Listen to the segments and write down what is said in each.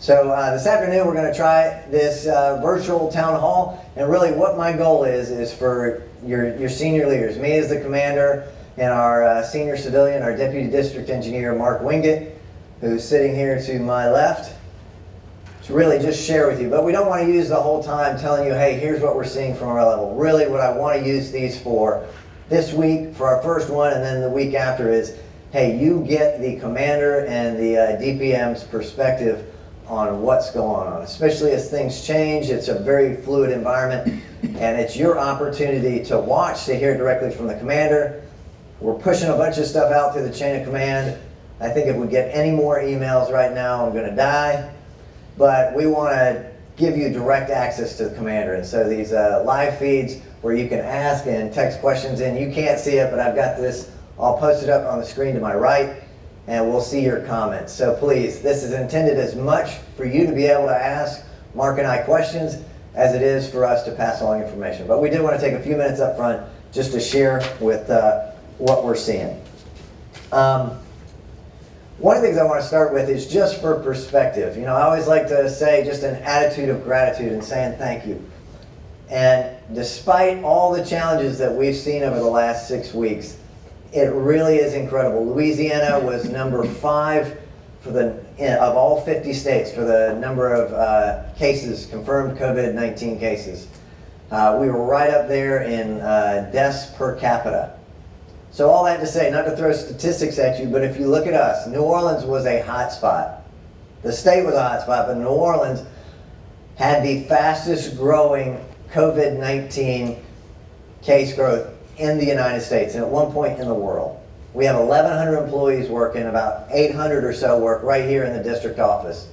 So this afternoon we're going to try this virtual town hall, and really what my goal is for your senior leaders, me as the commander, and our senior civilian, our deputy district engineer, Mark Wingate, who's sitting here to my left, to really just share with you. But we don't want to use the whole time telling you, hey, here's what we're seeing from our level. Really what I want to use these for this week, for our first one, and then the week after is, hey, you get the commander and the DPM's perspective on what's going on, especially as things change. It's a very fluid environment, and it's your opportunity to watch, to hear directly from the commander. We're pushing a bunch of stuff out through the chain of command. I think if we get any more emails right now, I'm going to die. But we want to give you direct access to the commander. And so these live feeds where you can ask and text questions in, you can't see it, but I've got this all posted up on the screen to my right, and we'll see your comments. So please, this is intended as much for you to be able to ask Mark and I questions as it is for us to pass along information. But we did want to take a few minutes up front just to share with what we're seeing. One of the things I want to start with is just for perspective. You know, I always like to say just an attitude of gratitude and saying thank you. And despite all the challenges that we've seen over the last 6 weeks, it really is incredible. Louisiana was number 5 for of all 50 states for the number of cases, confirmed COVID-19 cases. We were right up there in deaths per capita. So all that to say, not to throw statistics at you, but if you look at us, New Orleans was a hot spot. The state was a hot spot, but New Orleans had the fastest growing COVID-19 case growth in the United States, and at one point in the world. We have 1,100 employees working, about 800 or so work right here in the district office.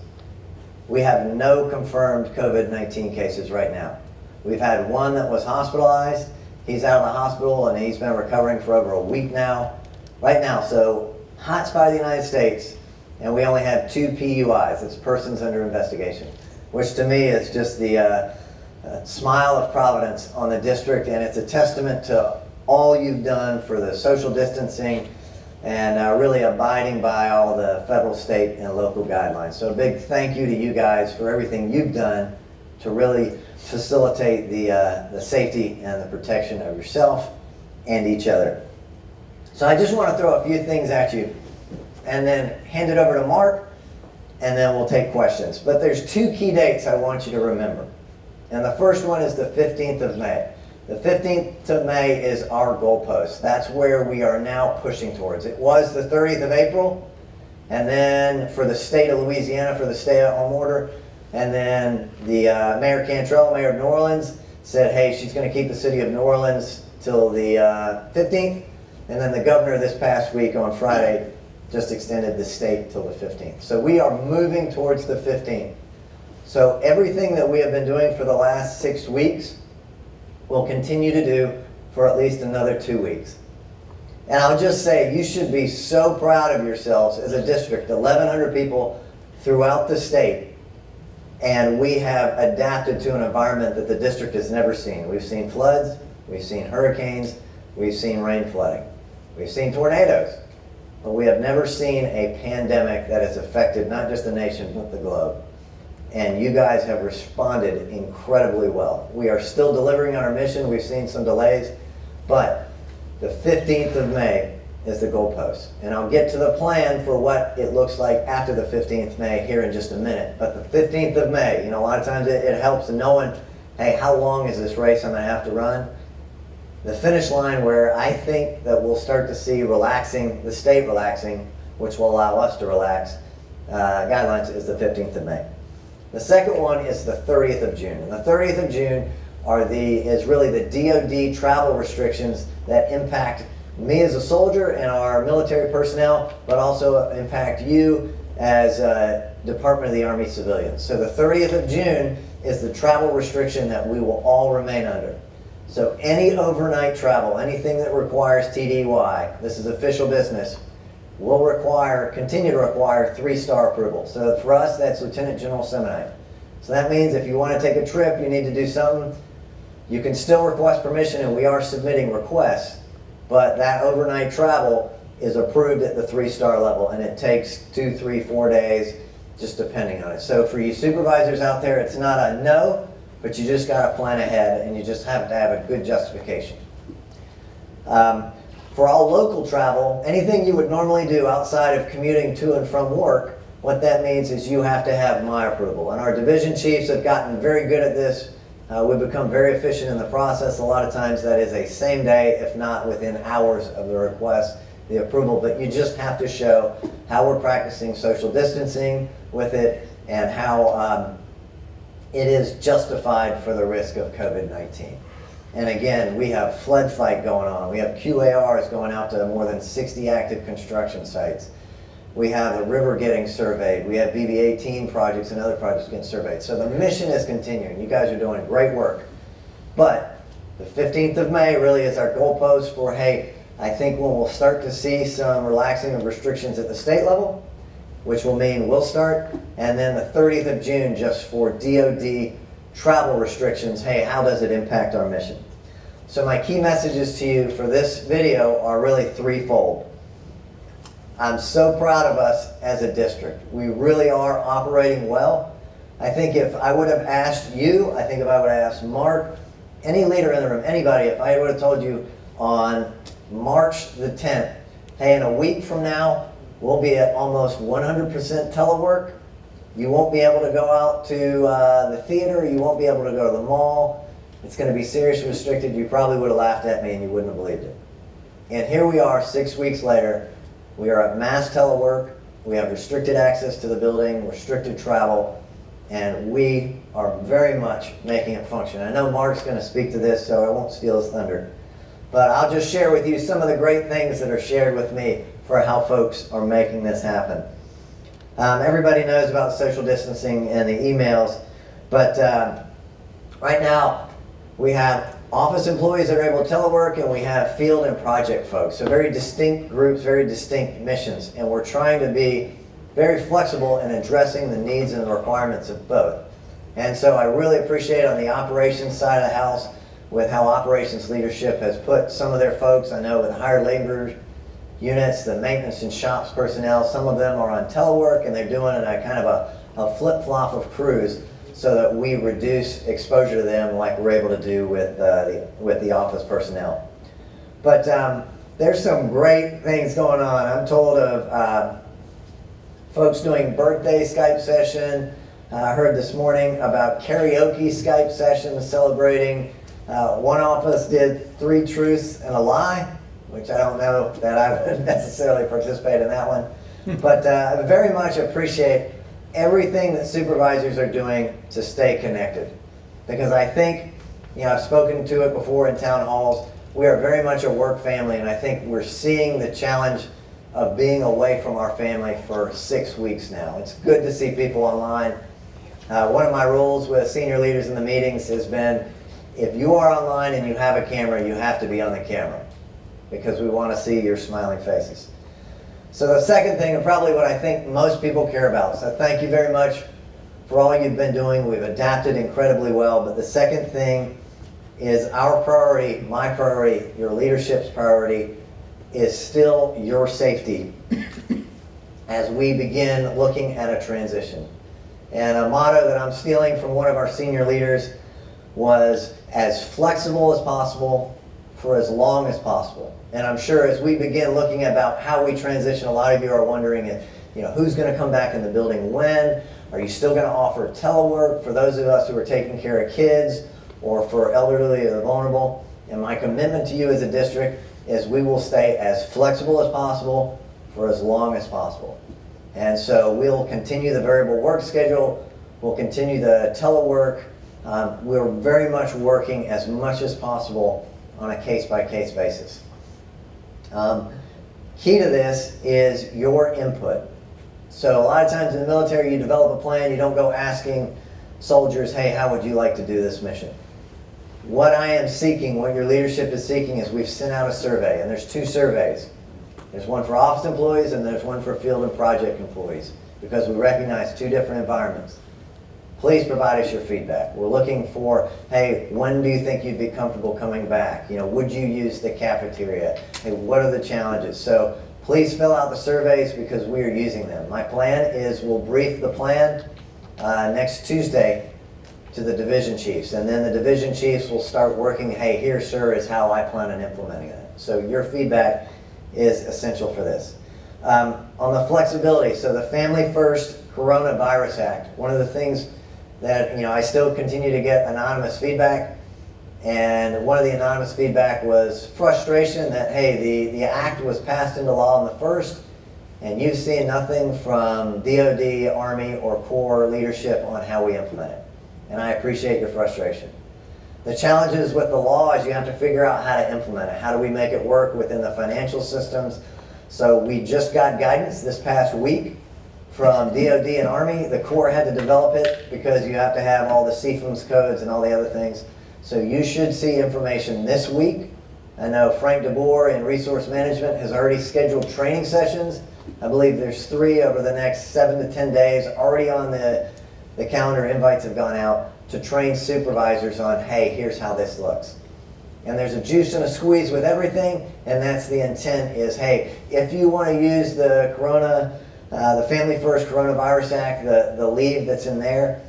We have no confirmed COVID-19 cases right now. We've had one that was hospitalized. He's out of the hospital and he's been recovering for over a week now. Right now, so hot spot of the United States, and we only have 2 PUIs. It's persons under investigation, which to me is just the smile of Providence on the district, and it's a testament to all you've done for the social distancing and really abiding by all the federal, state, and local guidelines. So a big thank you to you guys for everything you've done to really facilitate the safety and the protection of yourself and each other. So I just want to throw a few things at you and then hand it over to Mark, and then we'll take questions. But there's 2 key dates I want you to remember. And the first one is the 15th of May. The 15th of May is our goalpost. That's where we are now pushing towards. It was the 30th of April, and then for the state of Louisiana, for the stay-at-home order, and then the Mayor Cantrell, Mayor of New Orleans, said, hey, she's going to keep the city of New Orleans till the 15th, and then the governor this past week on Friday just extended the state till the 15th. So we are moving towards the 15th. So everything that we have been doing for the last 6 weeks, we'll continue to do for at least another 2 weeks. And I'll just say, you should be so proud of yourselves as a district, 1,100 people throughout the state, and we have adapted to an environment that the district has never seen. We've seen floods, we've seen hurricanes, we've seen rain flooding, we've seen tornadoes, but we have never seen a pandemic that has affected not just the nation, but the globe. And you guys have responded incredibly well. We are still delivering on our mission. We've seen some delays, but the 15th of May is the goalpost. And I'll get to the plan for what it looks like after the 15th of May here in just a minute. But the 15th of May, you know, a lot of times it helps in knowing, hey, how long is this race I'm going to have to run? The finish line where I think that we'll start to see relaxing, the state relaxing, which will allow us to relax, guidelines is the 15th of May. The second one is the 30th of June. And the 30th of June is really the DoD travel restrictions that impact me as a soldier and our military personnel, but also impact you as a Department of the Army civilians. So the 30th of June is the travel restriction that we will all remain under. So any overnight travel, anything that requires TDY, this is official business, will continue to require 3-star approval. So for us, that's Lieutenant General Semonite. So that means if you want to take a trip, you need to do something, you can still request permission, and we are submitting requests, but that overnight travel is approved at the 3-star level, and it takes 2, 3, 4 days, just depending on it. So for you supervisors out there, it's not a no, but you just got to plan ahead, and you just have to have a good justification. For all local travel, anything you would normally do outside of commuting to and from work, what that means is you have to have my approval. And our division chiefs have gotten very good at this. We've become very efficient in the process. A lot of times that is a same day, if not within hours of the request, the approval. But you just have to show how we're practicing social distancing with it and how it is justified for the risk of COVID-19. And again, we have flood fight going on. We have QARs going out to more than 60 active construction sites. We have the river getting surveyed. We have BB-18 projects and other projects getting surveyed. So the mission is continuing. You guys are doing great work. But the 15th of May really is our goalpost for, hey, I think when we'll start to see some relaxing of restrictions at the state level, which will mean we'll start, and then the 30th of June just for DOD travel restrictions. Hey, how does it impact our mission? So my key messages to you for this video are really threefold. I'm so proud of us as a district. We really are operating well. I think if I would have asked you, I think if I would have asked Mark, any leader in the room, anybody, if I would have told you on March the 10th, hey, in a week from now, we'll be at almost 100% telework. You won't be able to go out to the theater. You won't be able to go to the mall. It's going to be seriously restricted. You probably would have laughed at me and you wouldn't have believed it. And here we are 6 weeks later. We are at mass telework. We have restricted access to the building, restricted travel, and we are very much making it function. I know Mark's going to speak to this, so I won't steal his thunder. But I'll just share with you some of the great things that are shared with me for how folks are making this happen. Everybody knows about social distancing and the emails, but right now we have office employees that are able to telework, and we have field and project folks. So very distinct groups, very distinct missions, and we're trying to be very flexible in addressing the needs and the requirements of both. And so I really appreciate on the operations side of the house with how operations leadership has put some of their folks, I know with higher labor units, the maintenance and shops personnel, some of them are on telework and they're doing a kind of a flip-flop of crews so that we reduce exposure to them like we're able to do with the office personnel. But there's some great things going on. I'm told of folks doing birthday Skype session. I heard this morning about karaoke Skype sessions celebrating. One office did 3 truths and a lie, which I don't know that I would necessarily participate in that one. But I very much appreciate everything that supervisors are doing to stay connected. Because I think, I've spoken to it before in town halls, we are very much a work family, and I think we're seeing the challenge of being away from our family for 6 weeks now. It's good to see people online. One of my rules with senior leaders in the meetings has been, if you are online and you have a camera, you have to be on the camera, because we want to see your smiling faces. So the second thing, and probably what I think most people care about, so thank you very much for all you've been doing. We've adapted incredibly well, but the second thing is our priority, my priority, your leadership's priority, is still your safety as we begin looking at a transition. And a motto that I'm stealing from one of our senior leaders was as flexible as possible for as long as possible. And I'm sure as we begin looking about how we transition, a lot of you are wondering if, who's going to come back in the building when? Are you still going to offer telework for those of us who are taking care of kids or for elderly or the vulnerable? And my commitment to you as a district is we will stay as flexible as possible for as long as possible. And so we'll continue the variable work schedule, we'll continue the telework. We're very much working as much as possible on a case-by-case basis. Key to this is your input. So a lot of times in the military, you develop a plan, you don't go asking soldiers, hey, how would you like to do this mission? What I am seeking, what your leadership is seeking, is we've sent out a survey, and there's 2 surveys. There's one for office employees and there's one for field and project employees, because we recognize 2 different environments. Please provide us your feedback. We're looking for, hey, when do you think you'd be comfortable coming back? Would you use the cafeteria? Hey, what are the challenges? So Please fill out the surveys because we are using them. My plan is we'll brief the plan next Tuesday to the division chiefs, and then the division chiefs will start working, hey, here, sir, is how I plan on implementing it. So your feedback is essential for this. On the flexibility, so the Family First Coronavirus Act, one of the things that, I still continue to get anonymous feedback, and one of the anonymous feedback was frustration that, hey, the act was passed into law on the 1st, and you've seen nothing from DOD, Army, or Corps leadership on how we implement it. And I appreciate your frustration. The challenges with the law is you have to figure out how to implement it. How do we make it work within the financial systems? So we just got guidance this past week from DOD and Army. The Corps had to develop it because you have to have all the CFMS codes and all the other things. So you should see information this week. I know Frank DeBoer in Resource Management has already scheduled training sessions. I believe there's 3 over the next 7 to 10 days already on the calendar. Invites have gone out to train supervisors on, hey, here's how this looks. And there's a juice and a squeeze with everything, and that's the intent is, hey, if you want to use the Family First Coronavirus Act, the leave that's in there,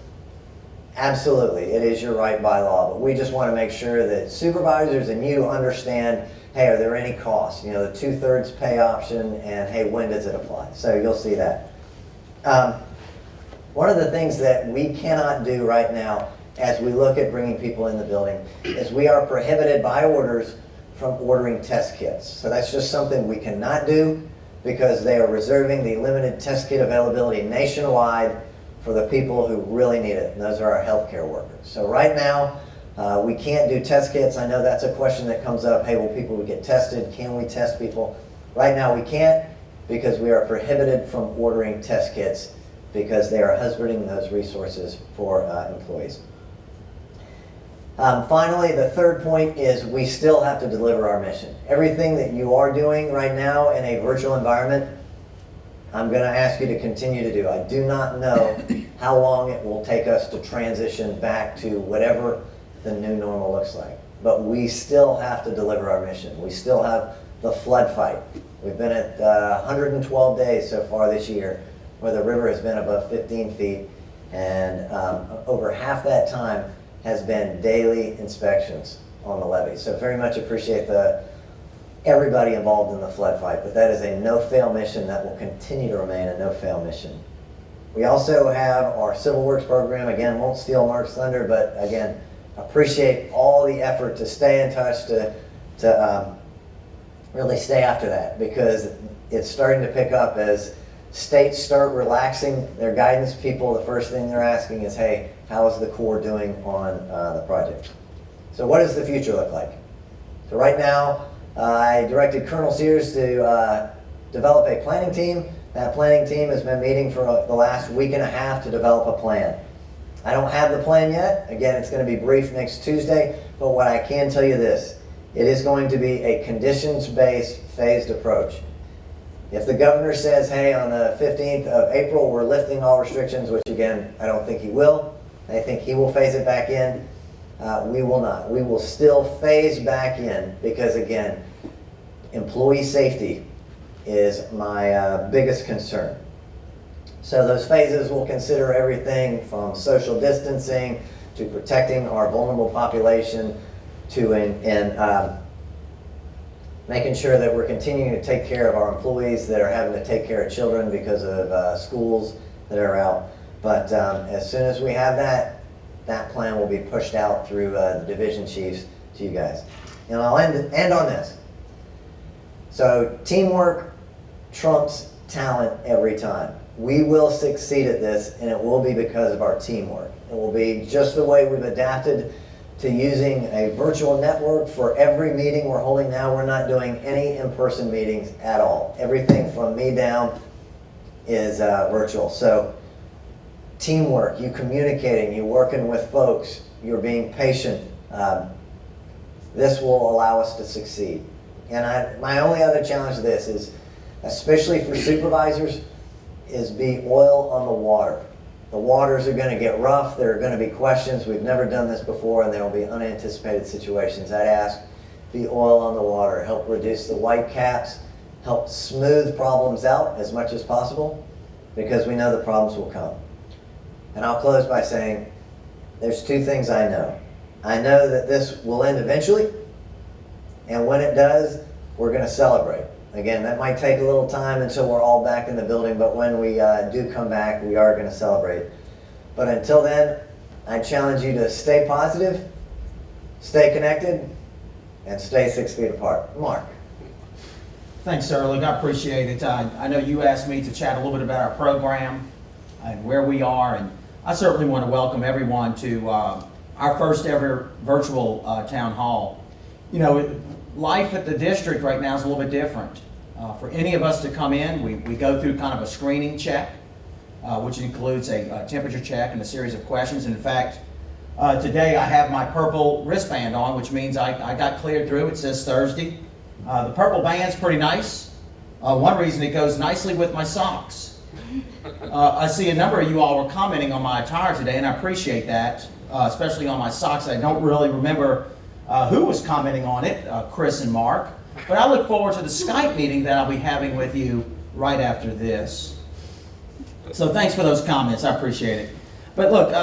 absolutely, it is your right by law. But we just want to make sure that supervisors and you understand, hey, are there any costs? The 2/3 pay option, and hey, when does it apply? So you'll see that. One of the things that we cannot do right now as we look at bringing people in the building is we are prohibited by orders from ordering test kits. So that's just something we cannot do because they are reserving the limited test kit availability nationwide for the people who really need it, and those are our healthcare workers. So right now, we can't do test kits. I know that's a question that comes up, hey, will people get tested? Can we test people? Right now we can't because we are prohibited from ordering test kits because they are husbanding those resources for employees. Finally, the third point is we still have to deliver our mission. Everything that you are doing right now in a virtual environment, I'm going to ask you to continue to do. I do not know how long it will take us to transition back to whatever the new normal looks like. But we still have to deliver our mission. We still have the flood fight. We've been at 112 days so far this year where the river has been above 15 feet, and over half that time has been daily inspections on the levee. So very much appreciate everybody involved in the flood fight, but that is a no-fail mission that will continue to remain a no-fail mission. We also have our Civil Works program. Again, won't steal Mark's thunder, but again, appreciate all the effort to stay in touch, to really stay after that, because it's starting to pick up as states start relaxing their guidance. People, the first thing they're asking is, hey, how is the Corps doing on the project? So what does the future look like? So right now, I directed Colonel Sears to develop a planning team. That planning team has been meeting for the last week and a half to develop a plan. I don't have the plan yet. Again, it's going to be briefed next Tuesday, but what I can tell you this, it is going to be a conditions-based, phased approach. If the governor says, hey, on the 15th of April, we're lifting all restrictions, which again, I don't think he will. I think he will phase it back in. We will not. We will still phase back in because, again, employee safety is my biggest concern. So those phases will consider everything from social distancing to protecting our vulnerable population to making sure that we're continuing to take care of our employees that are having to take care of children because of schools that are out. But as soon as we have that plan will be pushed out through the division chiefs to you guys. And I'll end on this. So teamwork trumps talent every time. We will succeed at this, and it will be because of our teamwork. It will be just the way we've adapted to using a virtual network for every meeting we're holding now. We're not doing any in-person meetings at all. Everything from me down is virtual. So teamwork, you communicating, you working with folks, you're being patient. This will allow us to succeed. And my only other challenge to this is, especially for supervisors, is be oil on the water. The waters are going to get rough. There are going to be questions. We've never done this before, and there will be unanticipated situations. I'd ask, be oil on the water. Help reduce the white caps help smooth problems out as much as possible, because we know the problems will come. And I'll close by saying, there's two things I know. I know that this will end eventually, and when it does, we're going to celebrate. Again, that might take a little time until we're all back in the building, but when we do come back, we are going to celebrate. But until then, I challenge you to stay positive, stay connected, and stay 6 feet apart. Mark. Thanks, sir. Look, I appreciate it. I know you asked me to chat a little bit about our program and where we are, and I certainly want to welcome everyone to our first ever virtual town hall. You know, life at the district right now is a little bit different. For any of us to come in, we go through kind of a screening check, which includes a temperature check and a series of questions. And in fact, today I have my purple wristband on, which means I got cleared through. It says Thursday. The purple band's pretty nice. One reason it goes nicely with my socks. I see a number of you all were commenting on my attire today, and I appreciate that, especially on my socks. I don't really remember who was commenting on it, Chris and Mark. But I look forward to the Skype meeting that I'll be having with you right after this. So thanks for those comments. I appreciate it. But look,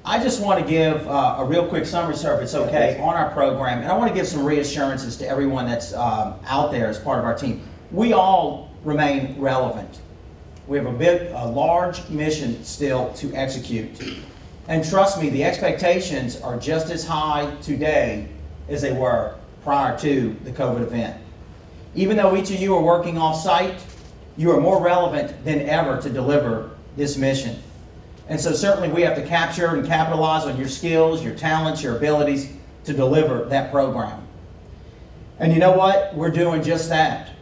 I just want to give a real quick summary, sir, if it's okay, on our program. And I want to give some reassurances to everyone that's out there as part of our team. We all remain relevant. We have a large mission still to execute. And trust me, the expectations are just as high today as they were prior to the COVID event. Even though each of you are working off-site, you are more relevant than ever to deliver this mission. And so certainly we have to capture and capitalize on your skills, your talents, your abilities to deliver that program. And you know what? We're doing just that.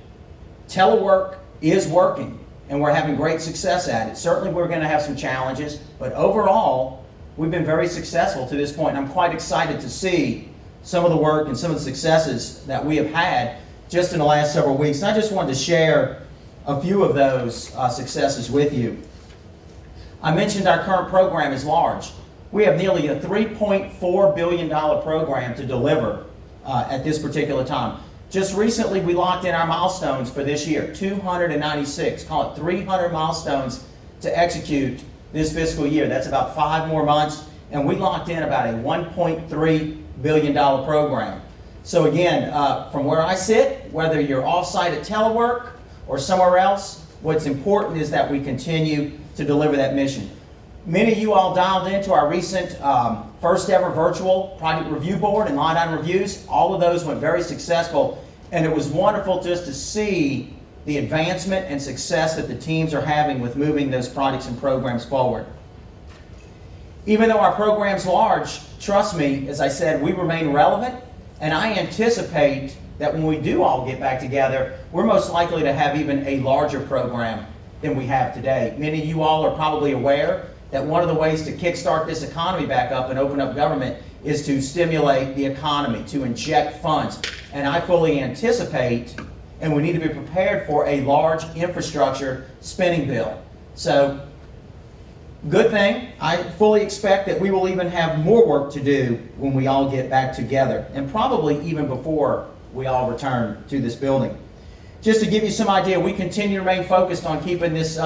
Telework is working, and we're having great success at it. Certainly we're going to have some challenges, but overall, we've been very successful to this point. And I'm quite excited to see some of the work and some of the successes that we have had just in the last several weeks. And I just wanted to share a few of those successes with you. I mentioned our current program is large. We have nearly a $3.4 billion program to deliver at this particular time. Just recently, we locked in our milestones for this year, 296, call it 300 milestones to execute this fiscal year. That's about 5 more months, and we locked in about a $1.3 billion program. So again, from where I sit, whether you're off-site at telework or somewhere else, what's important is that we continue to deliver that mission. Many of you all dialed into our recent first ever virtual project review board and line item reviews. All of those went very successful, and it was wonderful just to see the advancement and success that the teams are having with moving those projects and programs forward. Even though our program's large, trust me, as I said, we remain relevant, and I anticipate that when we do all get back together, we're most likely to have even a larger program than we have today. Many of you all are probably aware that one of the ways to kickstart this economy back up and open up government is to stimulate the economy, to inject funds. And I fully anticipate, and we need to be prepared for a large infrastructure spending bill. So, good thing. I fully expect that we will even have more work to do when we all get back together, and probably even before we all return to this building. Just to give you some idea, we continue to remain focused on keeping this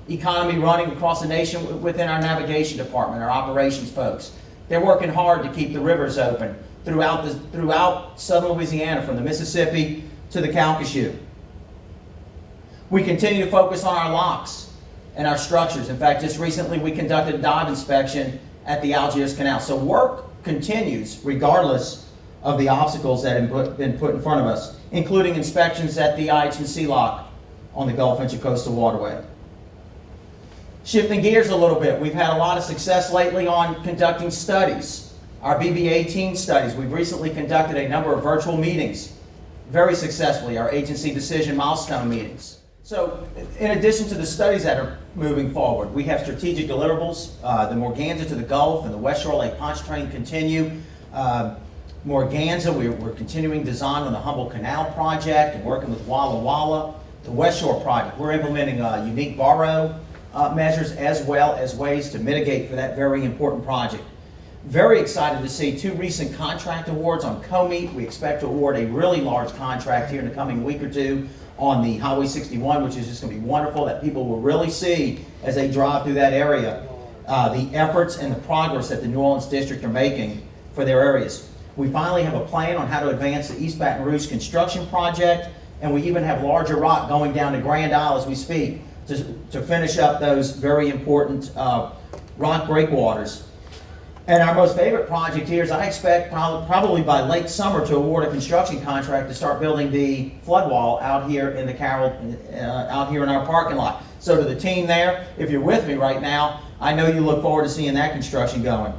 economy running across the nation within our navigation department, our operations folks. They're working hard to keep the rivers open throughout southern Louisiana, from the Mississippi to the Calcasieu. We continue to focus on our locks and our structures. In fact, just recently we conducted a dive inspection at the Algiers Canal. So work continues regardless of the obstacles that have been put in front of us, including inspections at the IH&C lock on the Gulf Intracoastal Waterway. Shifting gears a little bit, we've had a lot of success lately on conducting studies. Our BB18 studies, we've recently conducted a number of virtual meetings, very successfully, our agency decision milestone meetings. So, in addition to the studies that are moving forward, we have strategic deliverables. The Morganza to the Gulf and the West Shore Lake Pontchartrain continue. Morganza, we're continuing design on the Humboldt Canal project and working with Walla Walla. The West Shore project, we're implementing unique borrow measures as well as ways to mitigate for that very important project. Very excited to see 2 recent contract awards on Co-Meet. We expect to award a really large contract here in the coming week or 2 on the Highway 61, which is just going to be wonderful, that people will really see as they drive through that area, the efforts and the progress that the New Orleans District are making for their areas. We finally have a plan on how to advance the East Baton Rouge construction project, and we even have larger rock going down to Grand Isle as we speak to finish up those very important rock breakwaters. And our most favorite project here is I expect probably by late summer to award a construction contract to start building the flood wall out here in the out here in our parking lot. So to the team there, if you're with me right now, I know you look forward to seeing that construction going.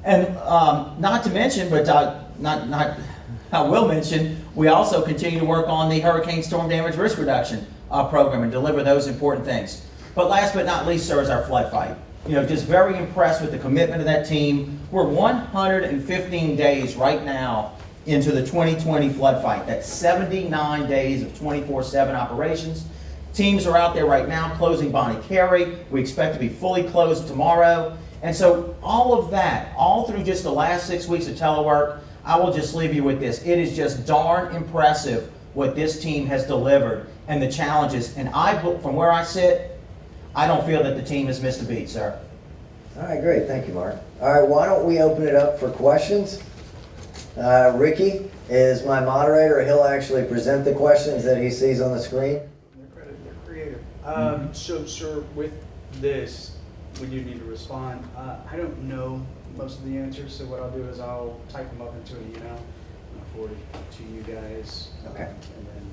And not to mention, but I will mention, we also continue to work on the hurricane storm damage risk reduction program and deliver those important things. But last but not least, sir, is our flood fight. You know, just very impressed with the commitment of that team. We're 115 days right now into the 2020 flood fight. That's 79 days of 24/7 operations. Teams are out there right now closing Bonnie Carey. We expect to be fully closed tomorrow. And so all of that, all through just the last 6 weeks of telework, I will just leave you with this. It is just darn impressive what this team has delivered and the challenges. And from where I sit, I don't feel that the team has missed a beat, sir. All right, great. Thank you, Mark. All right, why don't we open it up for questions? Ricky is my moderator. He'll actually present the questions that he sees on the screen. They're creative. So, sir, with this, we do need to respond. I don't know most of the answers, so what I'll do is I'll type them up into an email and I'll forward it to you guys. Okay. And then